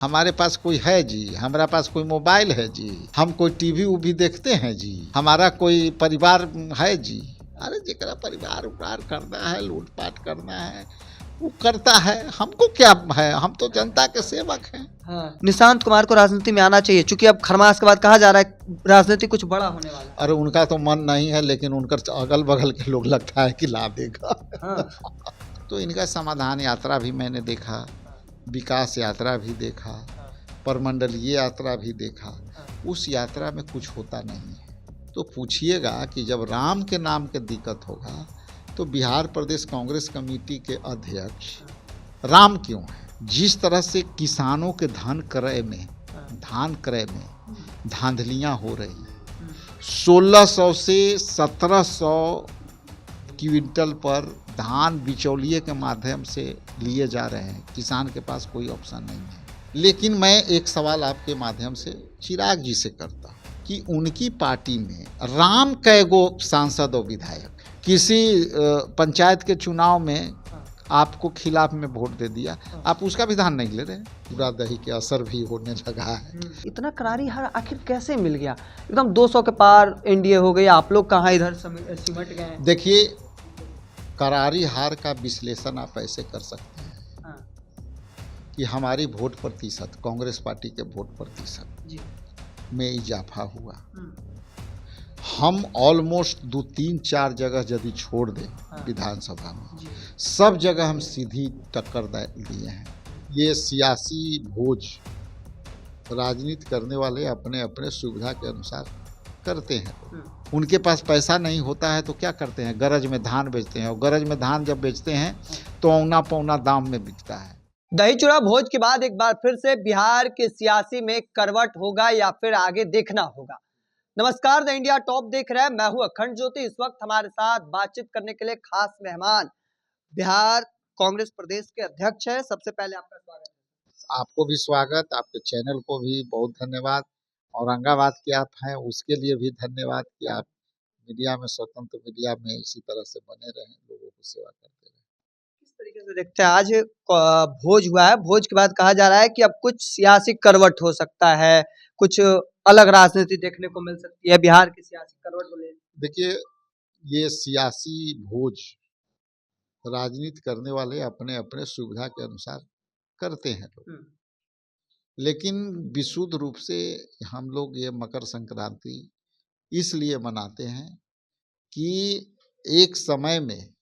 हमारे पास कोई है जी, हमारा पास कोई मोबाइल है जी, हम कोई टीवी उवी देखते हैं जी, हमारा कोई परिवार है जी। अरे जेकरा परिवार उपार करना है, लूटपाट करना है, वो करता है, हमको क्या है, हम तो जनता के सेवक हैं। हाँ, निशांत कुमार को राजनीति में आना चाहिए, क्योंकि अब खरमास के बाद कहा जा रहा है राजनीति कुछ बड़ा होने वाला है। अरे उनका तो मन नहीं है, लेकिन उनका अगल बगल के लोग लगता है कि ला देगा। हाँ। तो इनका समाधान यात्रा भी मैंने देखा, विकास यात्रा भी देखा, परमंडलीय यात्रा भी देखा। उस यात्रा में कुछ होता नहीं है। तो पूछिएगा कि जब राम के नाम के दिक्कत होगा तो बिहार प्रदेश कांग्रेस कमेटी के अध्यक्ष राम क्यों है? जिस तरह से किसानों के धान क्रय में धांधलियाँ हो रही, 1600 से 1700 क्विंटल पर धान बिचौलिए के माध्यम से लिए जा रहे हैं। किसान के पास कोई ऑप्शन नहीं है। लेकिन मैं एक सवाल आपके माध्यम से चिराग जी से करता हूँ कि उनकी पार्टी में राम कैगो सांसद और विधायक, किसी पंचायत के चुनाव में आपको खिलाफ में वोट दे दिया, आप उसका भी ध्यान नहीं ले रहे। पूरा दही के असर भी होने लगा है। इतना करारी हार आखिर कैसे मिल गया? एकदम 200 के पार एनडीए हो गई, आप लोग कहाँ इधर सिमट गए? देखिए, करारी हार का विश्लेषण आप ऐसे कर सकते हैं कि हमारी वोट प्रतिशत, कांग्रेस पार्टी के वोट प्रतिशत में इजाफा हुआ। हम ऑलमोस्ट 2-3-4 जगह यदि छोड़ दें विधानसभा में, सब जगह हम सीधी टक्कर दिए हैं। ये सियासी भोज राजनीति करने वाले अपने अपने सुविधा के अनुसार करते हैं। उनके पास पैसा नहीं होता है तो क्या करते हैं? गरज में धान बेचते हैं, और गरज में धान जब बेचते हैं तो औना पौना दाम में बिकता है। दही चूड़ा भोज के बाद एक बार फिर से बिहार के सियासी में करवट होगा या फिर आगे देखना होगा। नमस्कार, द इंडिया टॉप देख रहे हैं, मैं हूं अखंड ज्योति। इस वक्त हमारे साथ बातचीत करने के लिए खास मेहमान बिहार कांग्रेस प्रदेश के अध्यक्ष है। सबसे पहले आपका स्वागत है। आपको भी स्वागत, आपके चैनल को भी बहुत धन्यवाद। औरंगाबाद के आप हैं, उसके लिए भी धन्यवाद कि आप मीडिया में, स्वतंत्र मीडिया में इसी तरह से बने रहें, लोगों को सेवा करते रहें। किस तरीके से देखते हैं? आज भोज हुआ है, भोज के बाद कहा जा रहा है कि अब कुछ सियासी करवट हो सकता है, कुछ अलग राजनीति देखने को मिल सकती है बिहार की सियासी करवट को लेकर। देखिए, ये सियासी भोज राजनीति करने वाले अपने अपने सुविधा के अनुसार करते हैं लोग, लेकिन विशुद्ध रूप से हम लोग ये मकर संक्रांति इसलिए मनाते हैं कि एक समय में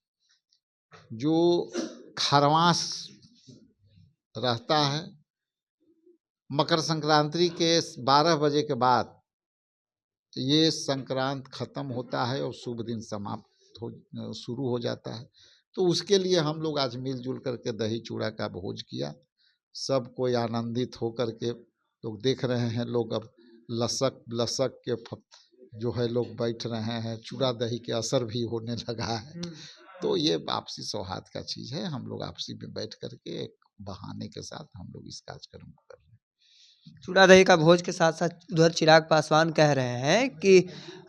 जो खरवास रहता है, मकर संक्रांति के 12 बजे के बाद ये संक्रांत खत्म होता है और शुभ दिन समाप्त हो शुरू हो जाता है। तो उसके लिए हम लोग आज मिलजुल करके दही चूड़ा का भोज किया। सब कोई आनंदित हो करके लोग देख रहे हैं, लोग अब लसक लसक के जो है लोग बैठ रहे हैं, चूड़ा दही के असर भी होने लगा है। तो ये आपसी सौहार्द का चीज़ है। हम लोग आपसी में बैठ करके एक बहाने के साथ हम लोग इस कार्यक्रम को कर रहे हैं। चूड़ा दही का भोज के साथ साथ उधर चिराग पासवान कह रहे हैं कि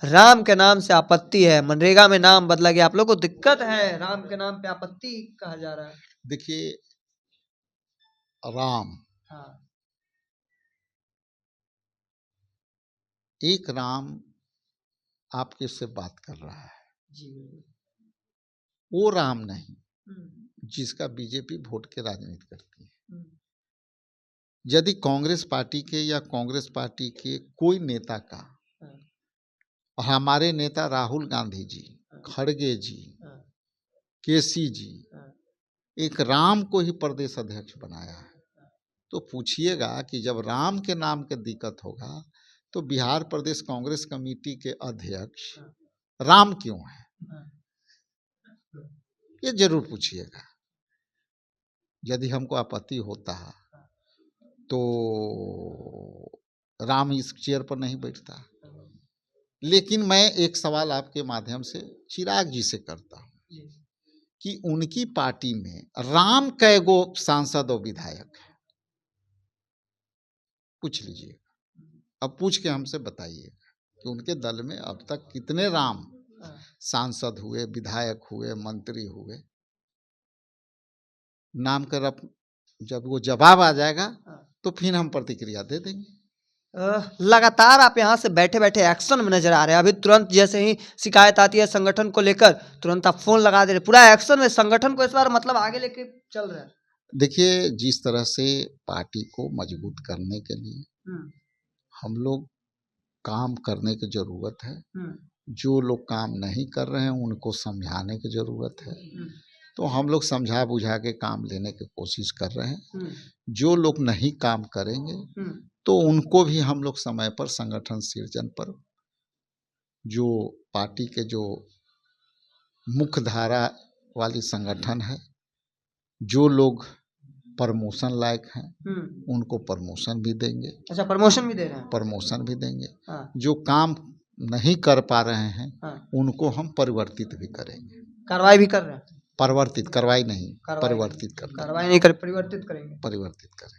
राम के नाम से आपत्ति है, मनरेगा में नाम बदला गया, आप लोग को दिक्कत है, राम के नाम पे आपत्ति कहा जा रहा है। देखिए, राम, एक राम आपके से बात कर रहा है जी, वो राम नहीं जिसका बीजेपी वोट के राजनीति करती है। यदि कांग्रेस पार्टी के या कांग्रेस पार्टी के कोई नेता का, और हमारे नेता राहुल गांधी जी, खड़गे जी, केसी जी, एक राम को ही प्रदेश अध्यक्ष बनाया है, तो पूछिएगा कि जब राम के नाम के दिक्कत होगा तो बिहार प्रदेश कांग्रेस कमेटी के अध्यक्ष राम क्यों है? ये जरूर पूछिएगा। यदि हमको आपत्ति होता है तो राम इस चेयर पर नहीं बैठता। लेकिन मैं एक सवाल आपके माध्यम से चिराग जी से करता हूँ कि उनकी पार्टी में राम कैगो सांसद और विधायक है? पूछ लीजिएगा, अब पूछ के हमसे बताइएगा कि उनके दल में अब तक कितने राम सांसद हुए, विधायक हुए, मंत्री हुए। नाम कर जब वो जवाब आ जाएगा तो फिर हम प्रतिक्रिया दे देंगे। लगातार आप यहाँ से बैठे बैठे एक्शन में नजर आ रहे हैं। अभी तुरंत जैसे ही शिकायत आती है संगठन को लेकर, तुरंत आप फोन लगा दे रहे, पूरा एक्शन में संगठन को इस बार मतलब आगे लेके चल रहे हैं। देखिए, जिस तरह से पार्टी को मजबूत करने के लिए हम लोग काम करने की जरूरत है, जो लोग काम नहीं कर रहे हैं उनको समझाने की जरूरत है, तो हम लोग समझा बुझा के काम लेने की कोशिश कर रहे हैं। जो लोग नहीं काम करेंगे तो उनको भी हम लोग समय पर संगठन सृजन पर, जो पार्टी के जो मुख्य धारा वाली संगठन है, जो लोग प्रमोशन लायक हैं उनको प्रमोशन भी देंगे। अच्छा, प्रमोशन भी दे रहे हैं? प्रमोशन भी देंगे। जो काम नहीं कर पा रहे हैं उनको हम परिवर्तित भी करेंगे। कार्रवाई भी कर रहे हैं? परिवर्तित, कार्रवाई नहीं, परिवर्तित कर, कार्रवाई नहीं कर, परिवर्तित करेंगे। परिवर्तित करेंगे।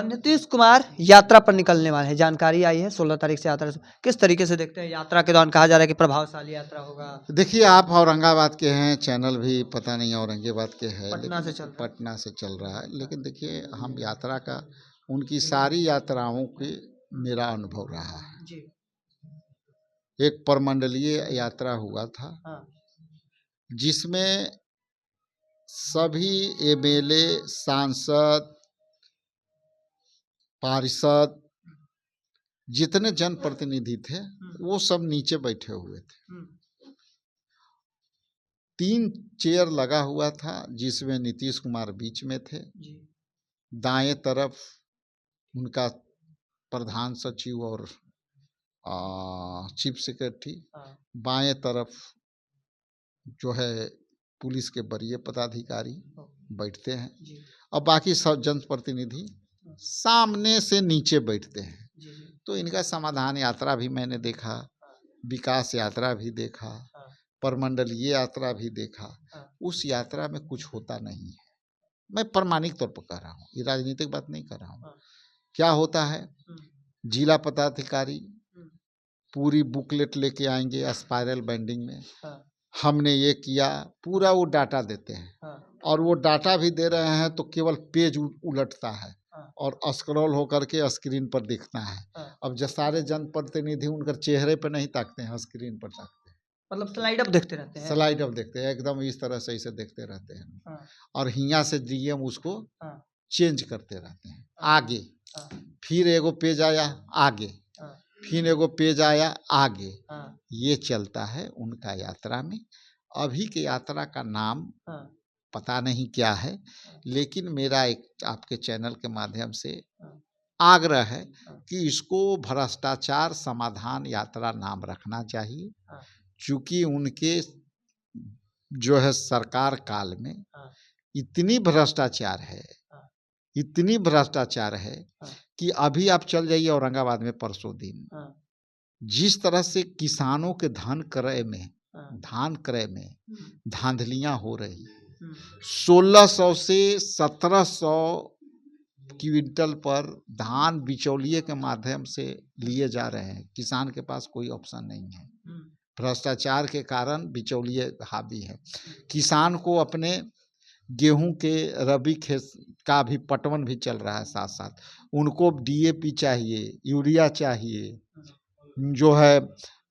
नीतीश कुमार यात्रा पर निकलने वाले हैं, जानकारी आई है 16 तारीख से यात्रा। किस तरीके से देखते हैं? यात्रा के दौरान कहा जा रहा है कि प्रभावशाली यात्रा होगा। देखिए, आप औरंगाबाद के हैं, चैनल भी पता नहीं औरंगाबाद के है, पटना से चल रहा है। लेकिन देखिए, हम यात्रा का, उनकी सारी यात्राओं के मेरा अनुभव रहा है जी। एक परमंडलीय यात्रा हुआ था जिसमें सभी एमएलए, सांसद, पार्षद, जितने जनप्रतिनिधि थे वो सब नीचे बैठे हुए थे। 3 चेयर लगा हुआ था जिसमें नीतीश कुमार बीच में थे। दाएं तरफ उनका प्रधान सचिव और चीफ सेक्रेटरी, बाएं तरफ जो है पुलिस के वरीय पदाधिकारी बैठते हैं और बाकी सब जनप्रतिनिधि सामने से नीचे बैठते हैं। तो इनका समाधान यात्रा भी मैंने देखा, विकास यात्रा भी देखा, परमंडलीय यात्रा भी देखा। उस यात्रा में कुछ होता नहीं है। मैं प्रामाणिक तौर पर कह रहा हूँ, ये राजनीतिक बात नहीं कर रहा हूँ। क्या होता है, जिला पदाधिकारी पूरी बुकलेट लेके आएंगे स्पाइरल बाइंडिंग में, हमने ये किया, पूरा वो डाटा देते हैं। और वो डाटा भी दे रहे हैं तो केवल पेज उलटता है और स्क्रॉल होकर के स्क्रीन पर दिखता है। अब जो सारे जनप्रतिनिधि उनका चेहरे पर नहीं ताकते हैं, स्क्रीन पर ताकते हैं। मतलब स्लाइड अप देखते रहते हैं? स्लाइड अप देखते हैं, एकदम इस तरह से इसे देखते रहते हैं। और हिया से डीएम उसको चेंज करते रहते हैं। आगे फिर एगो पेज आया, आगे फिर एगो पेज आया, आगे। ये चलता है उनका यात्रा में। अभी के यात्रा का नाम पता नहीं क्या है, लेकिन मेरा एक आपके चैनल के माध्यम से आग्रह है कि इसको भ्रष्टाचार समाधान यात्रा नाम रखना चाहिए। चूँकि उनके जो है सरकार काल में इतनी भ्रष्टाचार है, इतनी भ्रष्टाचार है कि अभी आप चल जाइए औरंगाबाद में परसों दिन, जिस तरह से किसानों के धान क्रय में धांधलियां हो रही, 1600 से 1700 क्विंटल पर धान बिचौलिए के माध्यम से लिए जा रहे हैं। किसान के पास कोई ऑप्शन नहीं है। भ्रष्टाचार के कारण बिचौलिए हावी है। किसान को अपने गेहूं के रबी खेत का भी पटवन भी चल रहा है, साथ साथ उनको डीएपी चाहिए, यूरिया चाहिए, जो है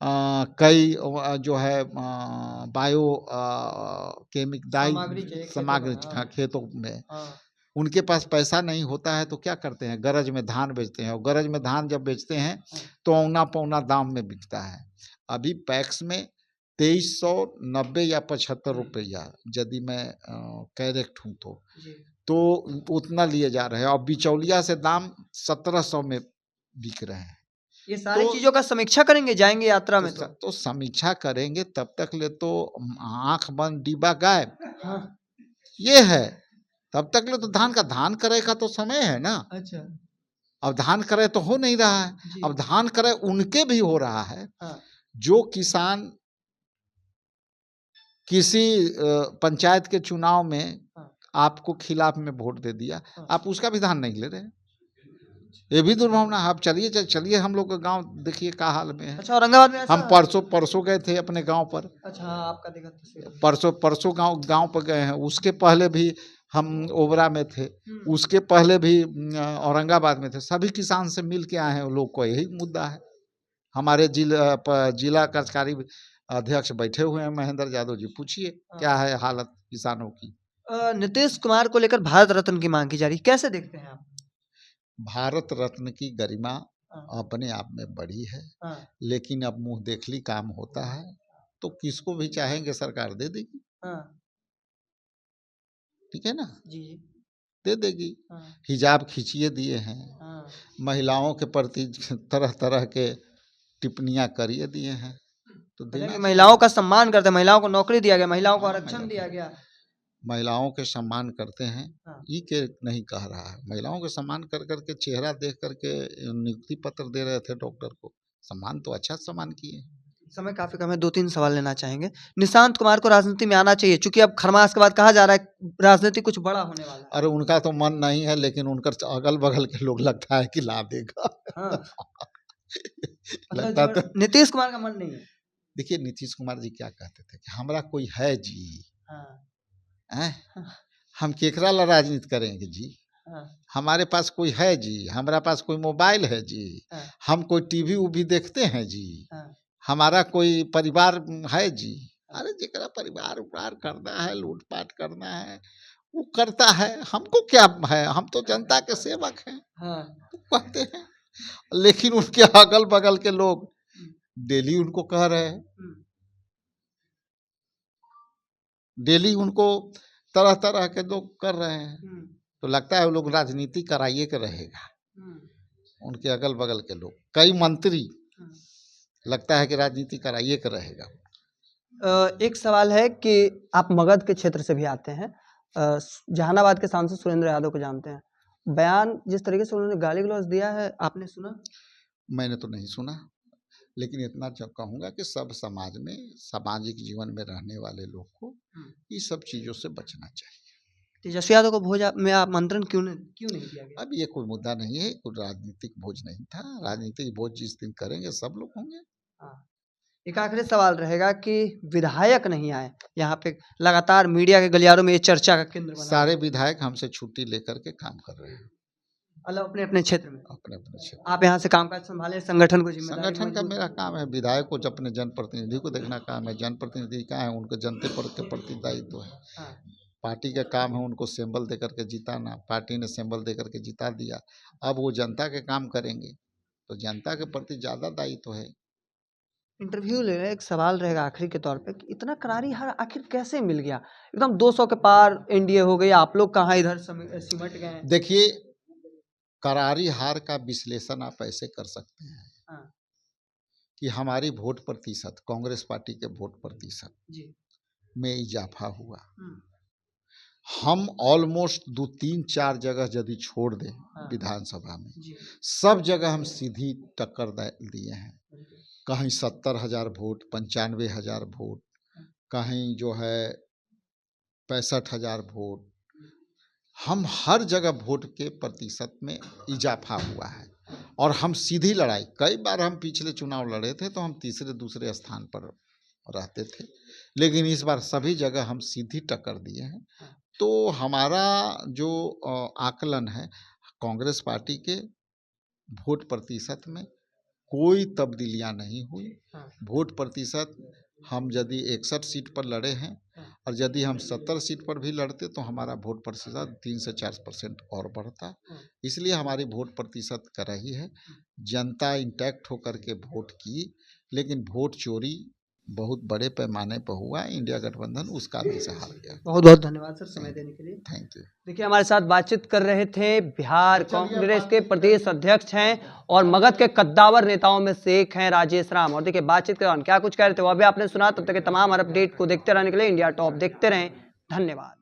कई जो है बायो सामग्री खेतों में। उनके पास पैसा नहीं होता है तो क्या करते हैं, गरज में धान बेचते हैं। और गरज में धान जब बेचते हैं तो औना पौना दाम में बिकता है। अभी पैक्स में 2390 या 75 रुपया, यदि मैं करेक्ट हूँ तो उतना लिए जा रहे हैं। और बिचौलिया से दाम 1700 में बिक रहे हैं। ये सारी चीजों का समीक्षा करेंगे, जाएंगे यात्रा में तो समीक्षा करेंगे। तब तक ले तो आंख बंद डिब्बा गायब। ये है, तब तक ले तो धान करे का तो समय है ना। अच्छा, अब धान करे तो हो नहीं रहा है। अब धान करे उनके भी हो रहा है। जो किसान किसी पंचायत के चुनाव में आपको खिलाफ में वोट दे दिया, आप उसका भी धान नहीं ले रहे। ये भी दुर्भावना है। आप चलिए हम लोग का गांव देखिए क्या हाल में है। अच्छा, औरंगाबाद में हम परसों गए थे अपने गांव पर। अच्छा, आपका देखा? परसों गांव पर गए हैं। उसके पहले भी हम ओबरा में थे, उसके पहले भी औरंगाबाद में थे, सभी किसान से मिल के आए हैं। लोग को यही मुद्दा है। हमारे जिला कार्यकारी अध्यक्ष बैठे हुए हैं महेंद्र यादव जी, पूछिए क्या है हालत किसानों की। नीतीश कुमार को लेकर भारत रत्न की मांग की जा रही है, कैसे देखते हैं आप? भारत रत्न की गरिमा अपने आप में बड़ी है, लेकिन अब मुंह देखली काम होता है, तो किसको भी चाहेंगे सरकार दे देगी। ठीक है ना जी, दे देगी। हिजाब खींचिए दिए हैं, महिलाओं के प्रति तरह तरह के टिप्पणियां करिए दिए हैं, तो देना। महिलाओं का सम्मान करते, महिलाओं को नौकरी दिया गया, महिलाओं को आरक्षण दिया गया, महिलाओं के सम्मान करते हैं। ये के नहीं कह रहा है, महिलाओं के सम्मान कर करके चेहरा देख करके नियुक्ति पत्र दे रहे थे डॉक्टर को, सम्मान तो अच्छा सम्मान किए। समय काफी कम है, 2-3 सवाल लेना चाहेंगे। निशांत कुमार को राजनीति में आना चाहिए, क्योंकि अब खरमास के बाद कहा जा रहा है राजनीति कुछ बड़ा होने वाला है। अरे उनका तो मन नहीं है, लेकिन उनका अगल बगल के लोग लगता है कि ला देगा। लगता तो नीतीश कुमार का मन नहीं है। देखिए नीतीश कुमार जी क्या कहते थे कि हमारा कोई है जी, हम केकरा ला राजनीति करेंगे जी, हमारे पास कोई है जी, हमारा पास कोई मोबाइल है जी, हम कोई टीवी उवी देखते हैं जी, हमारा कोई परिवार है जी। अरे जेकरा परिवार उपार करना है, लूटपाट करना है, वो करता है, हमको क्या है, हम तो जनता के सेवक हैं। तो कहते हैं, लेकिन उनके अगल बगल के लोग डेली उनको कह रहे हैं, डेली उनको तरह तरह के लोग कर रहे हैं, तो लगता है वो लोग राजनीति कराइए के रहेगा। उनके अगल बगल के लोग, कई मंत्री लगता है कि राजनीति कराइए के रहेगा। एक सवाल है कि आप मगध के क्षेत्र से भी आते हैं, जहानाबाद के सांसद सुरेंद्र यादव को जानते हैं, बयान जिस तरीके से उन्होंने गाली गलौज दिया है, आपने सुना? मैंने तो नहीं सुना, लेकिन इतना कहूँगा कि सब समाज में, सामाजिक जीवन में रहने वाले लोग को ये सब चीज़ों से बचना चाहिए। तेजस्वी यादव को भोज में आमंत्रण क्यों नहीं दिया गया? अब ये कोई मुद्दा नहीं है, कोई राजनीतिक भोज नहीं था। राजनीतिक भोज जिस दिन करेंगे सब लोग होंगे। एक आखिरी सवाल रहेगा कि विधायक नहीं आए यहाँ पे, लगातार मीडिया के गलियारों में ये चर्चा का केंद्र बना। सारे विधायक हमसे छुट्टी लेकर के काम कर रहे हैं, अपने अपने क्षेत्र में। अपने अपने क्षेत्र। आप यहाँ से कामकाज संभाले, संगठन को जिम्मेदारी। संगठन का मेरा काम है, विधायक को अपने जनप्रतिनिधि को देखना काम है। जनप्रतिनिधि क्या है, उनके जनता के प्रति दायित्व है। पार्टी का काम है उनको सिंबल दे करके जिताना, पार्टी ने सिंबल दे करके जिता दिया, अब वो जनता के काम करेंगे, तो जनता के प्रति ज़्यादा दायित्व है। इंटरव्यू ले रहे, एक सवाल रहेगा आखिरी के तौर पे कि इतना करारी हार आखिर कैसे मिल गया? एकदम 200 के पार एनडीए हो गई, आप लोग कहाँ इधर सिमट गए हैं? देखिए करारी हार का विश्लेषण आप ऐसे कर सकते हैं कि हमारी वोट प्रतिशत, कांग्रेस पार्टी के वोट प्रतिशत में इजाफा हुआ। हम ऑलमोस्ट 2-3-4 जगह यदि छोड़ दें विधानसभा में, सब जगह हम सीधी टक्कर दिए हैं। कहीं 70,000 वोट, 95,000 वोट, कहीं जो है 65,000 वोट, हम हर जगह वोट के प्रतिशत में इजाफा हुआ है। और हम सीधी लड़ाई, कई बार हम पिछले चुनाव लड़े थे तो हम तीसरे दूसरे स्थान पर रहते थे, लेकिन इस बार सभी जगह हम सीधी टक्कर दिए हैं। तो हमारा जो आकलन है, कांग्रेस पार्टी के वोट प्रतिशत में कोई तब्दीलियां नहीं हुई। वोट प्रतिशत हम यदि 61 सीट पर लड़े हैं और यदि हम 70 सीट पर भी लड़ते तो हमारा वोट प्रतिशत 3 से 4% और बढ़ता। इसलिए हमारी वोट प्रतिशत कर रही है, जनता इंटैक्ट होकर के वोट की, लेकिन वोट चोरी बहुत बड़े पैमाने पर हुआ। इंडिया गठबंधन उसका भी से हार गया। बहुत बहुत धन्यवाद सर समय देने के लिए। Thank you. देखिए हमारे साथ बातचीत कर रहे थे बिहार कांग्रेस के प्रदेश अध्यक्ष हैं और मगध के कद्दावर नेताओं में से एक हैं राजेश राम। और देखिए बातचीत के दौरान क्या कुछ कह रहे थे वो अभी आपने सुना। तब तक के तमाम अपडेट को देखते रहने के लिए इंडिया टॉप देखते रहें। धन्यवाद।